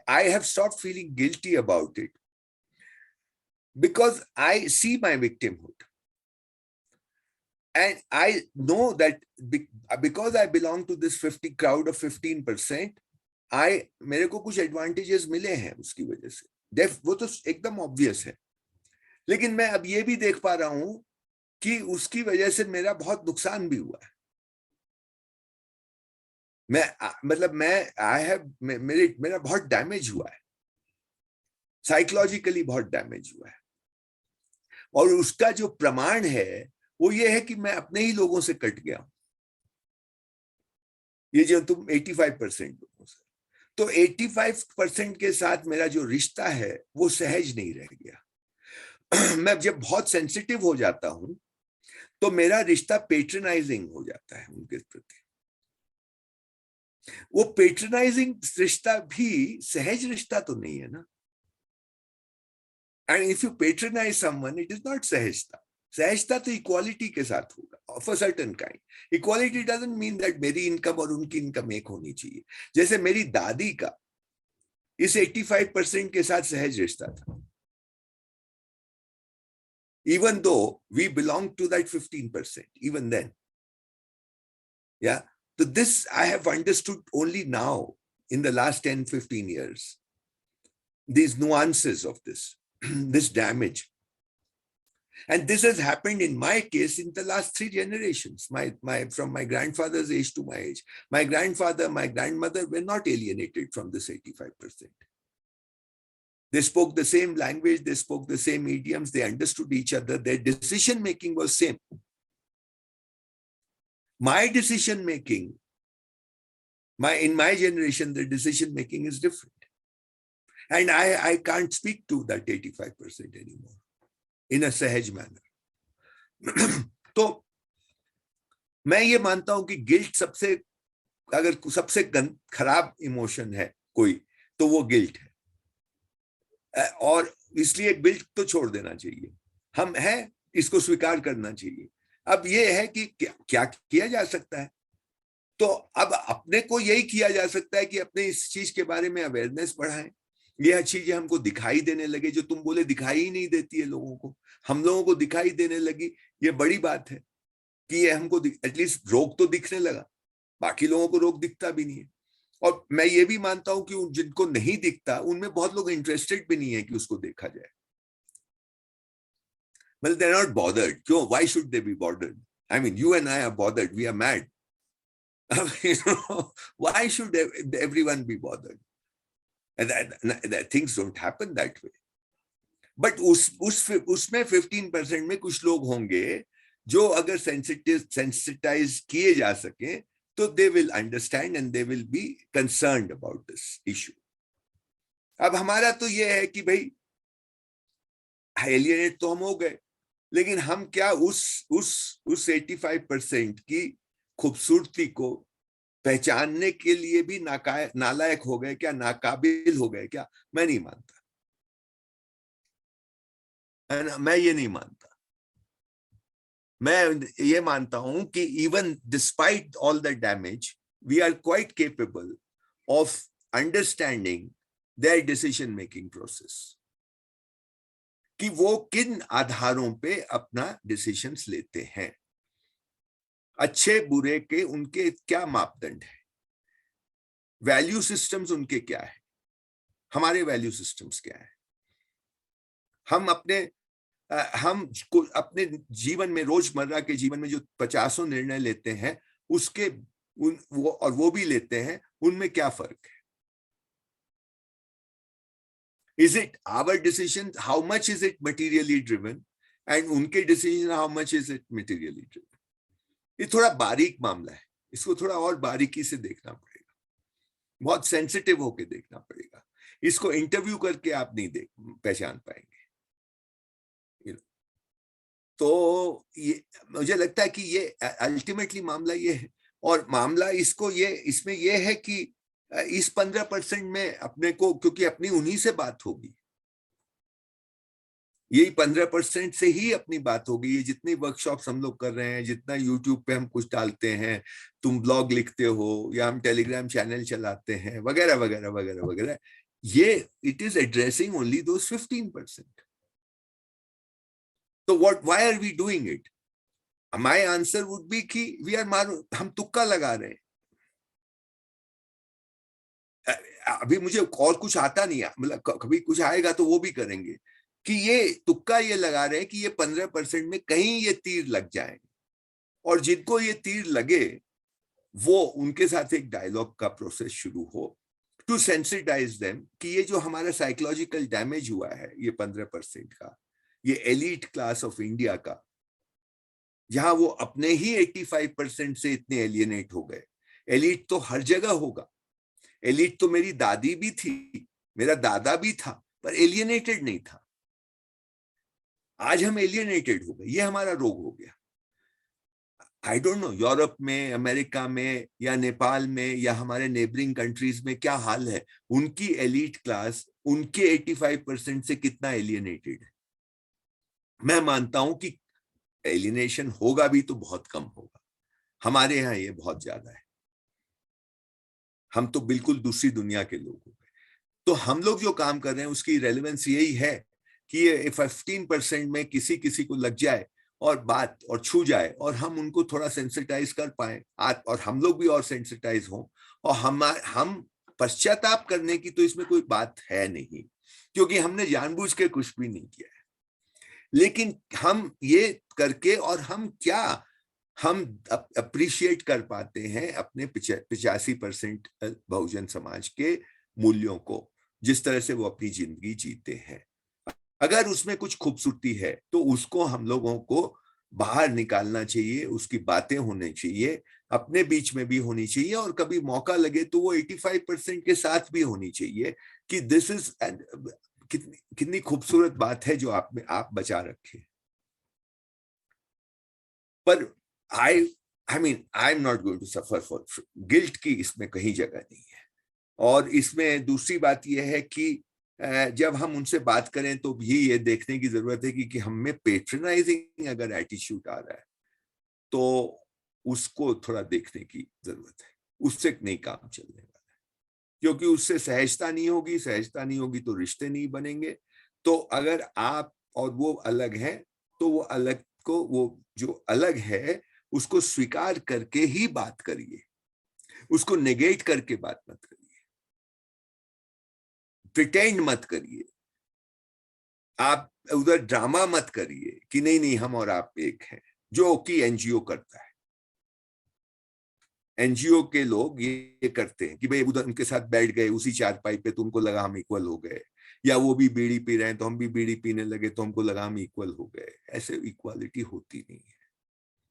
I have stopped feeling guilty about it because I see my victimhood. And I know that because I belong to this 50 crowd of 15%, मेरे को कुछ advantages मिले हैं उसकी वजह से, वो तो एकदम ऑब्वियस है। लेकिन मैं अब ये भी देख पा रहा हूं कि उसकी वजह से मेरा बहुत नुकसान भी हुआ है। मेरा बहुत डैमेज हुआ है, साइकोलॉजिकली बहुत डैमेज हुआ है। और उसका जो प्रमाण है वो ये है कि मैं अपने ही लोगों से कट गया हूं। ये जो तुम 85% लोगों से, तो 85% के साथ मेरा जो रिश्ता है वो सहज नहीं रह गया। मैं जब बहुत सेंसिटिव हो जाता हूं तो मेरा रिश्ता पेट्रनाइजिंग हो जाता है उनके प्रति। वो पेट्रनाइजिंग रिश्ता भी सहज रिश्ता तो नहीं है ना। And if you patronize someone, it is not सहजता। सहजता तो इक्वालिटी के साथ होगा of a certain kind. Equality doesn't mean that मेरी इनकम और उनकी इनकम एक होनी चाहिए। जैसे मेरी दादी का इस 85% के साथ सहज रिश्ता था, even though we belong to that 15%, even then. Yeah. So this I have understood only now in the last 10-15 years, these nuances of this, this damage. And this has happened in my case in the last 3 generations, from my grandfather's age to my age. My grandfather, my grandmother were not alienated from this 85%. They spoke the same language, they spoke the same idioms, they understood each other, their decision making was same. My decision making, in my generation, the decision making is different. And I can't speak to that 85% anymore in a सहज manner. तो मैं ये मानता हूं कि guilt अगर सबसे खराब इमोशन है कोई, तो वो गिल्ट है। और इसलिए गिल्ट तो छोड़ देना चाहिए। हम हैं, इसको स्वीकार करना चाहिए। अब ये है कि क्या किया जा सकता है। तो अब अपने को यही किया जा सकता है कि अपने इस चीज के बारे में अवेयरनेस बढ़ाएं। यह चीजें हमको दिखाई देने लगे, जो तुम बोले दिखाई ही नहीं देती है लोगों को, हम लोगों को दिखाई देने लगी। ये बड़ी बात है कि ये हमको एटलीस्ट रोग तो दिखने लगा, बाकी लोगों को रोग दिखता भी नहीं है। और मैं ये भी मानता हूं कि जिनको नहीं दिखता उनमें बहुत लोग इंटरेस्टेड भी नहीं है कि उसको देखा जाए। Well, they're not bothered. क्यों? Why should they be bothered? I mean, you and I are bothered. We are mad. Why should everyone be bothered? And that things don't happen that way. But उसमें 15% में कुछ लोग होंगे जो अगर sensitize किए जा सके, तो they will understand and they will be concerned about this issue. अब हमारा तो ये है कि भाई एलियनेट तो हम हो गए, लेकिन हम क्या उस 85% की खूबसूरती को पहचानने के लिए भी नालायक हो गए क्या, नाकाबिल हो गए क्या? मैं नहीं मानता, मैं ये नहीं मानता। मैं ये मानता हूं कि even despite all the damage, we are quite capable of understanding their decision making process, कि वो किन आधारों पे अपना डिसीजंस लेते हैं, अच्छे बुरे के उनके क्या मापदंड है, वैल्यू सिस्टम्स उनके क्या है, हमारे वैल्यू सिस्टम्स क्या है। हम अपने जीवन में, रोजमर्रा के जीवन में जो 50 निर्णय लेते हैं, उसके वो भी लेते हैं, उनमें क्या फर्क है? Is it our decision? How much is it materially driven? And उनके decision, how much is it materially driven? ये थोड़ा बारीक मामला है, इसको थोड़ा और बारीकी से देखना पड़ेगा, बहुत सेंसिटिव होके देखना पड़ेगा। इसको इंटरव्यू करके आप नहीं पहचान पाएंगे। तो ये मुझे लगता है कि ये अल्टीमेटली मामला ये है। और मामला इसमें ये है कि इस 15% में अपने को, क्योंकि अपनी उन्हीं से बात होगी, यही 15% से ही अपनी बात होगी। ये जितनी वर्कशॉप्स हम लोग कर रहे हैं, जितना यूट्यूब पे हम कुछ डालते हैं, तुम ब्लॉग लिखते हो या हम टेलीग्राम चैनल चलाते हैं, वगैरह वगैरह वगैरह वगैरह, ये it is addressing only those 15%. So why are we doing it? My answer would be कि हम तुक्का लगा रहे हैं। अभी मुझे और कुछ आता नहीं है, मतलब कभी कुछ आएगा तो वो भी करेंगे, कि ये तुक्का ये लगा रहे हैं कि ये 15% में कहीं ये तीर लग जाए, और जिनको ये तीर लगे वो उनके साथ एक डायलॉग का प्रोसेस शुरू हो, टू सेंसिटाइज देम कि ये जो हमारा साइकोलॉजिकल डैमेज हुआ है ये 15% का, ये एलीट क्लास ऑफ इंडिया का, जहां वो अपने ही 85% से इतने एलियनेट हो गए। एलीट तो हर जगह होगा, एलीट तो मेरी दादी भी थी, मेरा दादा भी था, पर एलियनेटेड नहीं था। आज हम एलियनेटेड हो गए, ये हमारा रोग हो गया। आई डोंट नो यूरोप में, अमेरिका में, या नेपाल में, या हमारे नेबरिंग कंट्रीज में क्या हाल है, उनकी एलीट क्लास उनके 85% से कितना एलियनेटेड है। मैं मानता हूं कि एलियनेशन होगा भी तो बहुत कम होगा, हमारे यहाँ ये बहुत ज्यादा है। हम तो बिल्कुल दूसरी दुनिया के लोग हो गए। तो हम लोग जो काम कर रहे हैं उसकी रेलेवेंस यही है कि ये 15% में किसी किसी को लग जाए और बात और छू जाए, और हम उनको थोड़ा सेंसिटाइज कर पाए, और हम लोग भी और सेंसिटाइज हों, और हम पश्चाताप करने की तो इसमें कोई बात है नहीं, क्योंकि हमने जानबूझ के कुछ भी नहीं किया है। लेकिन हम ये करके, और हम अप्रिशिएट कर पाते हैं अपने 85% बहुजन समाज के मूल्यों को, जिस तरह से वो अपनी जिंदगी जीते हैं। अगर उसमें कुछ खूबसूरती है तो उसको हम लोगों को बाहर निकालना चाहिए, उसकी बातें होनी चाहिए, अपने बीच में भी होनी चाहिए, और कभी मौका लगे तो वो 85% के साथ भी होनी चाहिए कि दिस इज कितनी खूबसूरत बात है जो आप बचा रखे। पर I mean I am not going to suffer for guilt की इसमें कहीं जगह नहीं है। और इसमें दूसरी बात यह है कि जब हम उनसे बात करें तो भी ये देखने की जरूरत है कि हम में पेट्रनाइजिंग अगर एटीट्यूड आ रहा है तो उसको थोड़ा देखने की जरूरत है, उससे नहीं काम चलने वाला है, क्योंकि उससे सहजता नहीं होगी तो रिश्ते नहीं बनेंगे। तो अगर आप और वो अलग है तो वो अलग को, वो जो अलग है उसको स्वीकार करके ही बात करिए, उसको नेगेट करके बात मत करिए, प्रिटेंड मत करिए, आप उधर ड्रामा मत करिए कि नहीं नहीं हम और आप एक हैं, जो कि एनजीओ करता है। एनजीओ के लोग ये करते हैं कि भाई उधर उनके साथ बैठ गए उसी चारपाई पे, तुमको लगा हम इक्वल हो गए, या वो भी बीड़ी पी रहे हैं तो हम भी बीड़ी पीने लगे तो हमको लगा हम इक्वल हो गए। ऐसे इक्वालिटी होती नहीं है।